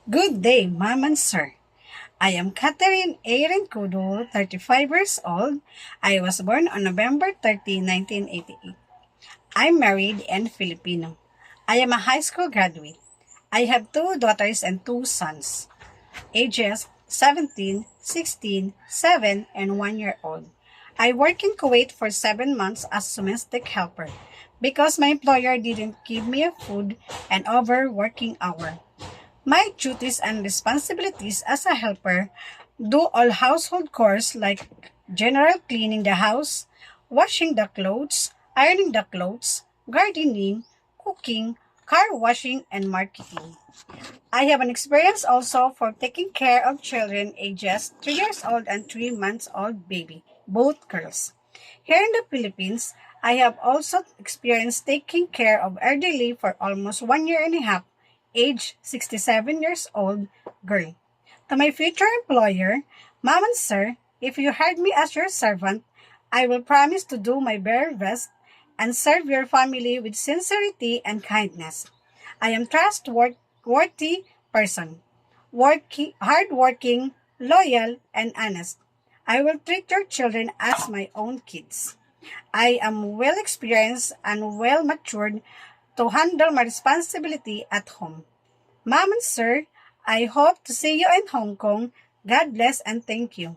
Good day, Ma'am and Sir. I am Catherine Erin Kudo, 35 years old. I was born on November 30, 1988. I'm married and Filipino. I am a high school graduate. I have two daughters and two sons, ages 17, 16, 7, and 1 year old. I work in Kuwait for 7 months as domestic helper because my employer didn't give me a food and overworking hour. My duties and responsibilities as a helper do all household chores like general cleaning the house, washing the clothes, ironing the clothes, gardening, cooking, car washing, and marketing. I have an experience also for taking care of children ages 3 years old and 3 months old baby, both girls. Here in the Philippines, I have also experienced taking care of elderly for almost 1 year and a half, age 67 years old, girl. To my future employer, Ma'am and Sir, if you hired me as your servant, I will promise to do my very best and serve your family with sincerity and kindness. I am trustworthy person, hardworking, loyal, and honest. I will treat your children as my own kids. I am well experienced and well matured to handle my responsibility at home. Ma'am and Sir, I hope to see you in Hong Kong. God bless and thank you.